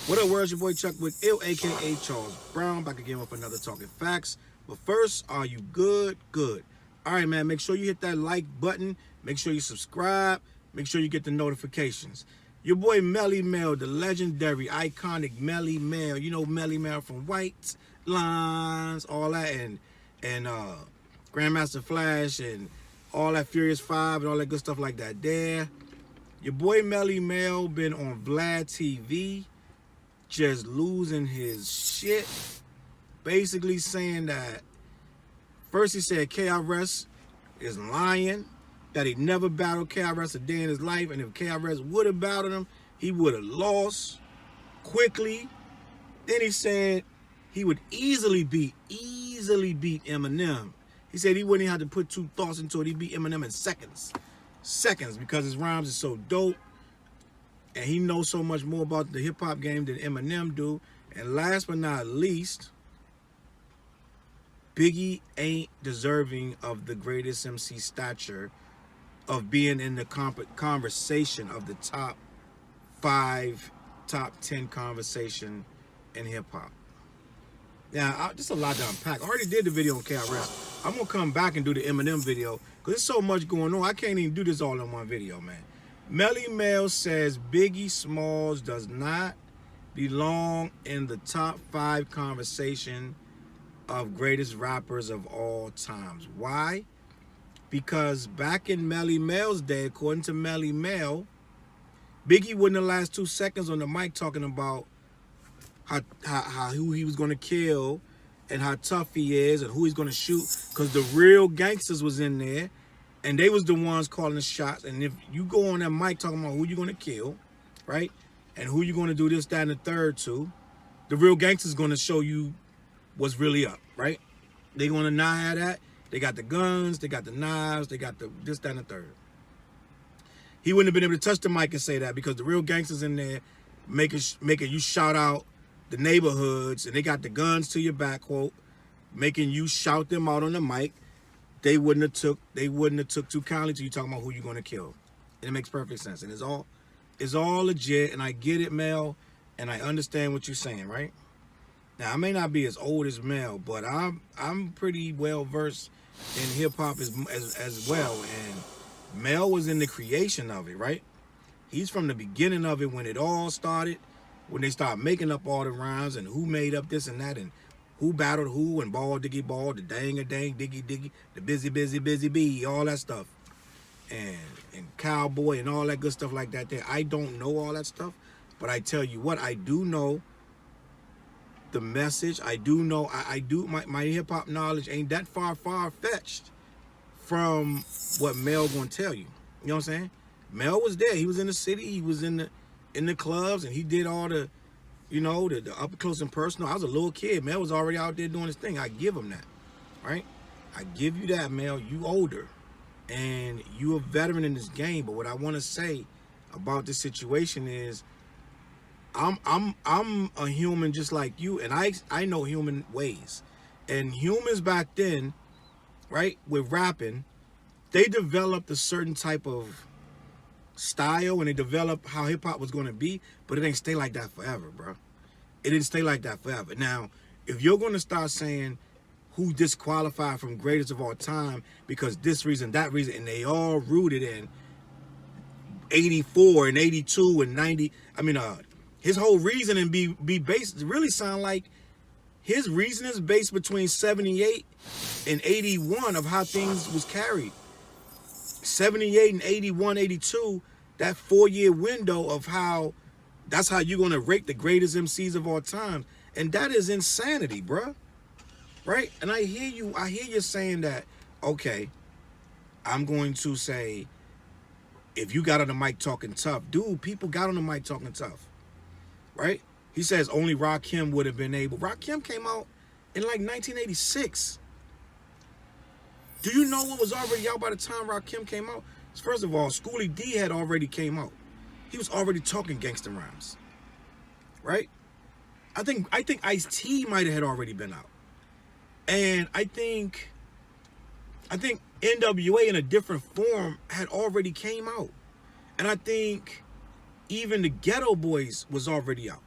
What up, world? Your boy Chuck with Ill, aka Challz Brown, back again with another Talking Facts. But first, are you good? Good. All right, man. Make sure you hit that like button. Make sure you subscribe. Make sure you get the notifications. Your boy Melle Mel, the legendary, iconic Melle Mel. You know Melle Mel from White Lines, all that, and Grandmaster Flash and all that Furious 5 and all that good stuff like that. There, your boy Melle Mel been on Vlad TV, just losing his shit, basically saying that first he said KRS is lying, that he never battled KRS a day in his life, and if KRS would have battled him, he would have lost quickly. Then he said he would easily beat Eminem. He said he wouldn't have to put two thoughts into it. He beat Eminem in seconds, because his rhymes are so dope. And he knows so much more about the hip-hop game than Eminem do. And last but not least, Biggie ain't deserving of the greatest MC stature of being in the conversation of the top 5, top 10 conversation in hip-hop. Now, just a lot to unpack. I already did the video on KRS. I'm going to come back and do the Eminem video because there's so much going on. I can't even do this all in one video, man. Melle Mel says Biggie Smalls does not belong in the top 5 conversation of greatest rappers of all times. Why? Because back in Melle Mel's day, according to Melle Mel, Biggie wouldn't have last 2 seconds on the mic talking about who he was going to kill and how tough he is and who he's going to shoot, because the real gangsters was in there. And they was the ones calling the shots. And if you go on that mic talking about who you're going to kill, right, and who you're going to do this, that, and the third to, the real gangsters going to show you what's really up, right? They're going to not have that. They got the guns, they got the knives, they got the this, that, and the third. He wouldn't have been able to touch the mic and say that because the real gangsters in there making you shout out the neighborhoods, and they got the guns to your back, quote, making you shout them out on the mic. They wouldn't have took too kindly to you talking about who you're gonna kill. And it makes perfect sense. And it's all legit, and I get it, Mel, and I understand what you're saying, right? Now I may not be as old as Mel, but I'm pretty well versed in hip hop as well. And Mel was in the creation of it, right? He's from the beginning of it when it all started, when they started making up all the rhymes and who made up this and that and who battled who, and ball, diggy, ball, the dang, a dang, diggy, diggy, the busy, busy, busy bee, all that stuff. And cowboy and all that good stuff like that there. I don't know all that stuff, but I tell you what, I do know the message. I do know, my hip-hop knowledge ain't that far-fetched from what Mel gonna tell you. You know what I'm saying? Mel was there. He was in the city. He was in the clubs, and he did all the, you know, the up close and personal. I was a little kid. Mel was already out there doing his thing. I give him that, right? I give you that, Mel. You older, and you a veteran in this game. But what I want to say about this situation is, I'm a human just like you, and I know human ways. And humans back then, right, with rapping, they developed a certain type of style, and they developed how hip-hop was going to be, but it ain't stay like that forever, bro. It didn't stay like that forever. Now, if you're going to start saying who disqualified from greatest of all time because this reason, that reason, and they all rooted in 84 and 82 and 90, I mean, his whole reasoning be based, really sound like his reasoning is based between 78 and 81 of how things was carried. 78 and 81, 82, that 4-year window of how, that's how you're going to rate the greatest MCs of all time. And that is insanity, bruh. Right? And I hear you saying that, okay, I'm going to say, if you got on the mic talking tough, dude, people got on the mic talking tough. Right? He says only Rakim would have been able. Rakim came out in like 1986. Do you know what was already out by the time Rakim came out? First of all, Schoolie D had already came out. He was already talking gangster rhymes, right? I think Ice-T might have had already been out, and I think NWA in a different form had already came out, and I think even the Ghetto Boys was already out.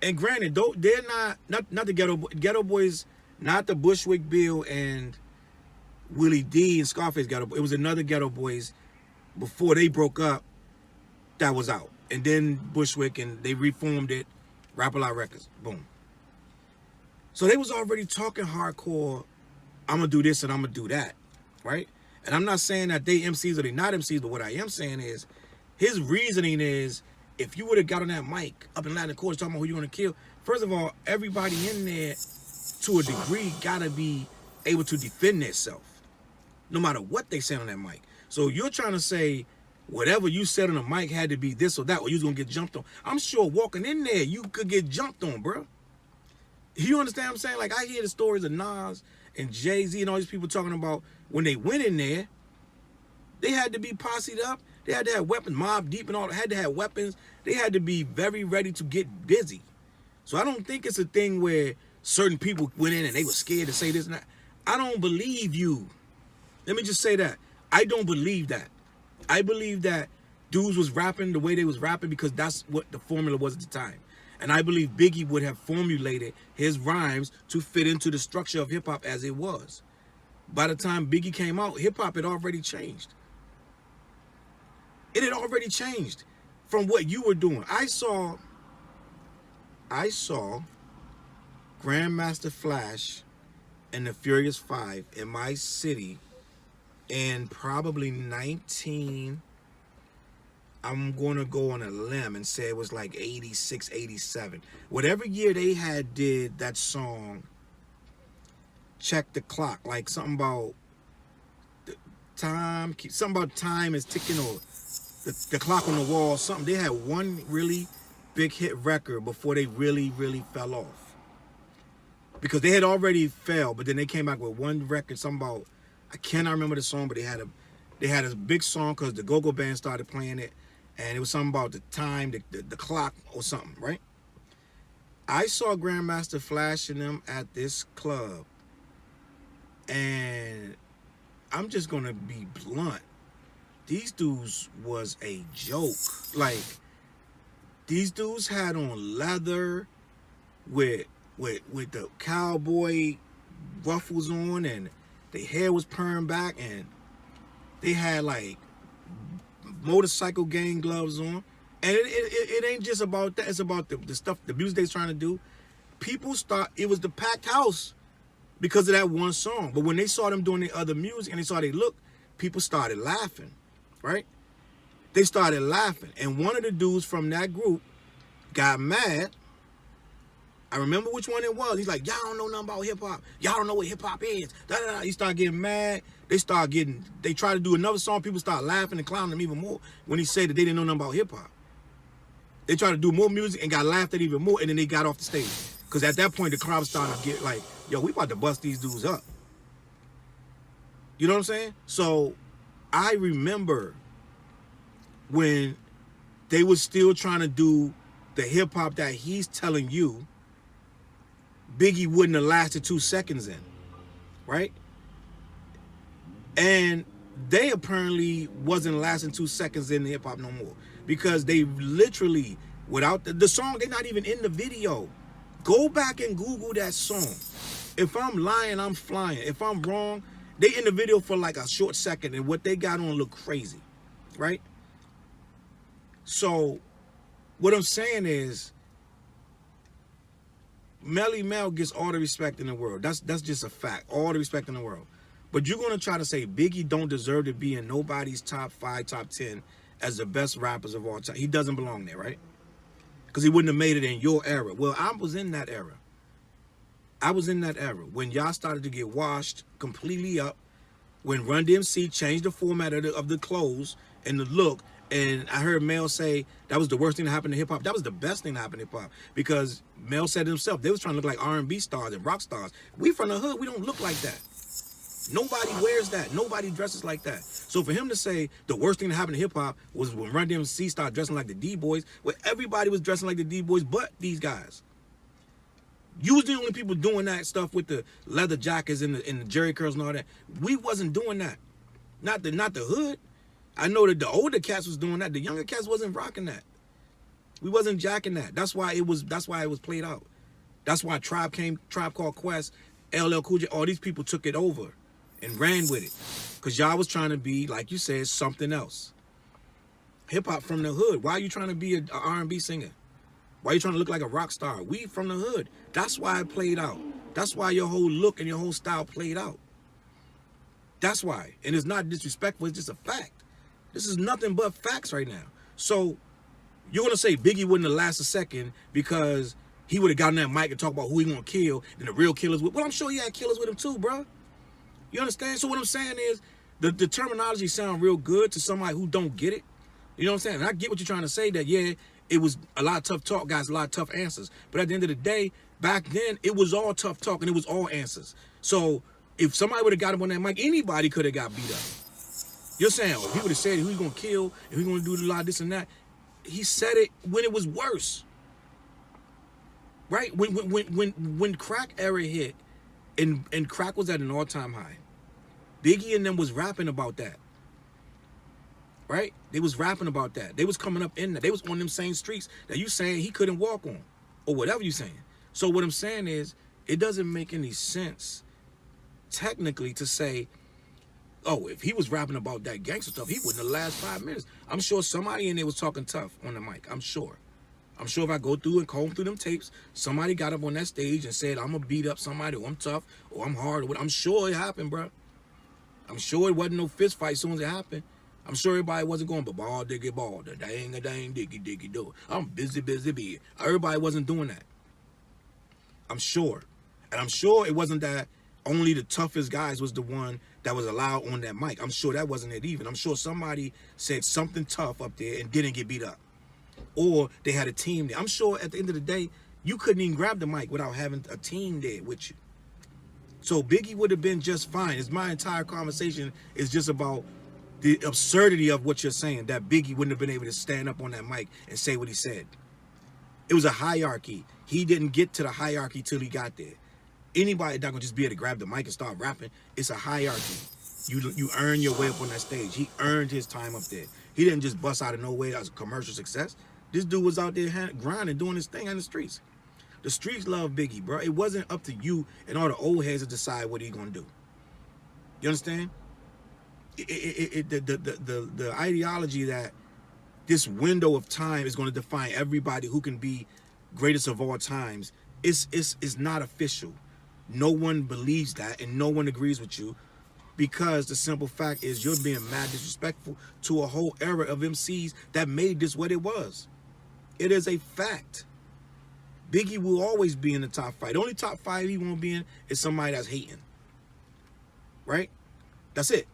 And granted, though they're not the ghetto boys, not the Bushwick Bill and Willie D and Scarface Ghetto Boys. It was another Ghetto Boys before they broke up that was out. And then Bushwick, and they reformed it, Rap A Lot Records. Boom. So they was already talking hardcore, I'm going to do this and I'm going to do that, right? And I'm not saying that they MCs or they not MCs, but what I am saying is, his reasoning is, if you would have got on that mic up in Latin Quarters talking about who you're going to kill, first of all, everybody in there, to a degree, got to be able to defend themselves, no matter what they said on that mic. So you're trying to say, whatever you said on the mic had to be this or that, or you was going to get jumped on. I'm sure walking in there, you could get jumped on, bro. You understand what I'm saying? Like, I hear the stories of Nas and Jay-Z and all these people talking about when they went in there, they had to be posseed up. They had to have weapons, Mob Deep and all, had to have weapons. They had to be very ready to get busy. So I don't think it's a thing where certain people went in and they were scared to say this and that. I don't believe you. Let me just say that. I don't believe that. I believe that dudes was rapping the way they was rapping because that's what the formula was at the time. And I believe Biggie would have formulated his rhymes to fit into the structure of hip-hop as it was. By the time Biggie came out, hip-hop had already changed. It had already changed from what you were doing. I saw Grandmaster Flash and the Furious Five in my city in probably I'm going to go on a limb and say it was like 86, 87. Whatever year they had did that song, Check the Clock, like something about time is ticking, or the clock on the wall, something. They had one really big hit record before they really, really fell off. Because they had already fell, but then they came back with one record, something about, I cannot remember the song, but they had a big song because the Go-Go Band started playing it. And it was something about the time, the clock or something, right? I saw Grandmaster Flash and them at this club. And I'm just going to be blunt. These dudes was a joke. Like, these dudes had on leather with the cowboy ruffles on, and their hair was permed back, and they had like motorcycle gang gloves on. And it ain't just about that. It's about the stuff, the music they's trying to do. It was the packed house because of that one song. But when they saw them doing the other music and they saw they look, people started laughing, right? They started laughing. And one of the dudes from that group got mad. I remember which one it was. He's like, y'all don't know nothing about hip-hop. Y'all don't know what hip-hop is. Da, da, da. He started getting mad. They tried to do another song. People started laughing and clowning him even more when he said that they didn't know nothing about hip-hop. They tried to do more music and got laughed at even more, and then they got off the stage. Because at that point, the crowd started to get like, yo, we about to bust these dudes up. You know what I'm saying? So I remember when they was still trying to do the hip-hop that he's telling you Biggie wouldn't have lasted 2 seconds in, right? And they apparently wasn't lasting 2 seconds in the hip-hop no more, because they literally, without the song, they're not even in the video. Go back and Google that song. If I'm lying, I'm flying. If I'm wrong, they in the video for like a short second, and what they got on look crazy, right? So what I'm saying is, Melle Mel gets all the respect in the world. That's just a fact. All the respect in the world. But you're going to try to say Biggie don't deserve to be in nobody's top 5, top 10 as the best rappers of all time. He doesn't belong there, right? Because he wouldn't have made it in your era. Well, I was in that era. I was in that era when y'all started to get washed completely up, when Run DMC changed the format of the clothes and the look. And I heard Mel say that was the worst thing that happened to hip-hop. That was the best thing that happened to hip-hop, because Mel said it himself. They was trying to look like R&B stars and rock stars. We from the hood. We don't look like that. Nobody wears that. Nobody dresses like that. So for him to say the worst thing that happened to hip-hop was when Run DMC started dressing like the D-Boys, where everybody was dressing like the D-Boys but these guys. You was the only people doing that stuff with the leather jackets and the jerry curls and all that. We wasn't doing that. Not the hood. I know that the older cats was doing that. The younger cats wasn't rocking that. We wasn't jacking that. That's why it was played out. That's why Tribe Called Quest, LL Cool J, all these people took it over and ran with it. Because y'all was trying to be, like you said, something else. Hip-hop from the hood. Why are you trying to be an R&B singer? Why are you trying to look like a rock star? We from the hood. That's why it played out. That's why your whole look and your whole style played out. That's why. And it's not disrespectful. It's just a fact. This is nothing but facts right now. So you're going to say Biggie wouldn't have lasted a second because he would have gotten that mic and talk about who he going to kill and the real killers with. Well, I'm sure he had killers with him too, bro. You understand? So what I'm saying is the terminology sound real good to somebody who don't get it. You know what I'm saying? And I get what you're trying to say, that, yeah, it was a lot of tough talk, guys, a lot of tough answers. But at the end of the day, back then, it was all tough talk and it was all answers. So if somebody would have got him on that mic, anybody could have got beat up. You're saying, well, he would have said who he's going to kill and who's going to do a lot of this and that. He said it when it was worse. Right? When crack era hit and crack was at an all-time high, Biggie and them was rapping about that. Right? They was rapping about that. They was coming up in that. They was on them same streets that you saying he couldn't walk on. Or whatever you saying. So what I'm saying is, it doesn't make any sense technically to say, oh, if he was rapping about that gangster stuff, he wouldn't have lasted 5 minutes. I'm sure somebody in there was talking tough on the mic. I'm sure. I'm sure if I go through and comb through them tapes, somebody got up on that stage and said, I'm going to beat up somebody, or I'm tough, or I'm hard, or what. I'm sure it happened, bro. I'm sure it wasn't no fist fight as soon as it happened. I'm sure everybody wasn't going, but ball, diggy, ball, da dang, a dang, diggy, diggy, do. I'm busy, busy, be. Everybody wasn't doing that. I'm sure. And I'm sure it wasn't that only the toughest guys was the one that was allowed on that mic. I'm sure that wasn't it even. I'm sure somebody said something tough up there and didn't get beat up. Or they had a team there. I'm sure at the end of the day, you couldn't even grab the mic without having a team there with you. So Biggie would have been just fine. It's my entire conversation is just about the absurdity of what you're saying, that Biggie wouldn't have been able to stand up on that mic and say what he said. It was a hierarchy. He didn't get to the hierarchy till he got there. Anybody not gonna just be able to grab the mic and start rapping. It's a hierarchy. You earn your way up on that stage. He earned his time up there. He didn't just bust out of nowhere as a commercial success. This dude was out there grinding, doing his thing on the streets. The streets love Biggie, bro. It wasn't up to you and all the old heads to decide what he gonna do. You understand? The ideology that this window of time is going to define everybody who can be greatest of all times is not official. No one believes that, and no one agrees with you, because the simple fact is you're being mad disrespectful to a whole era of MCs that made this what it was. It is a fact. Biggie will always be in the top 5. The only top 5 he won't be in is somebody that's hating. Right? That's it.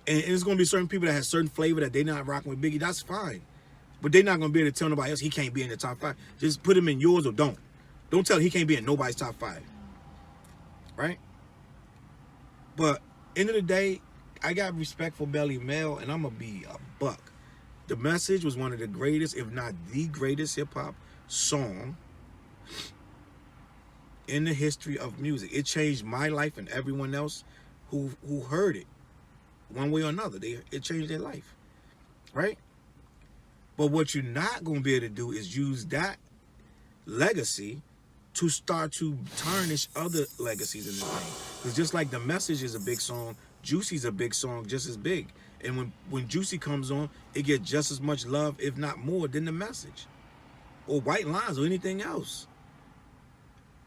And it's going to be certain people that have certain flavor that they're not rocking with Biggie. That's fine. But they're not going to be able to tell nobody else he can't be in the top 5. Just put him in yours or don't. Don't tell him he can't be in nobody's top 5. Right? But end of the day, I got respect for Melle Mel, and I'm going to be a buck. The Message was one of the greatest, if not the greatest hip-hop song in the history of music. It changed my life and everyone else who heard it. One way or another, it changed their life, right? But what you're not going to be able to do is use that legacy to start to tarnish other legacies in the thing. Because just like The Message is a big song, Juicy's a big song, just as big. And when Juicy comes on, it gets just as much love, if not more, than The Message. Or White Lines or anything else.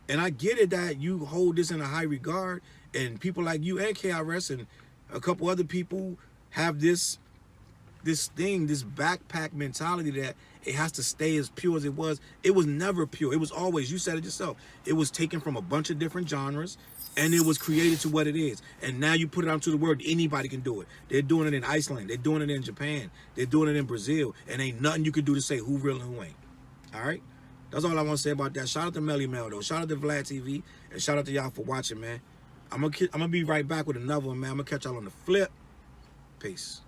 And I get it that you hold this in a high regard, and people like you and KRS and a couple other people have this backpack mentality that it has to stay as pure as it was. It was never pure. It was always, you said it yourself, it was taken from a bunch of different genres and it was created to what it is. And now you put it out to the world, anybody can do it. They're doing it in Iceland. They're doing it in Japan. They're doing it in Brazil. And ain't nothing you can do to say who real and who ain't. All right? That's all I want to say about that. Shout out to Melle Mel, though. Shout out to Vlad TV. And shout out to y'all for watching, man. I'm gonna be right back with another one, man. I'm gonna catch y'all on the flip. Peace.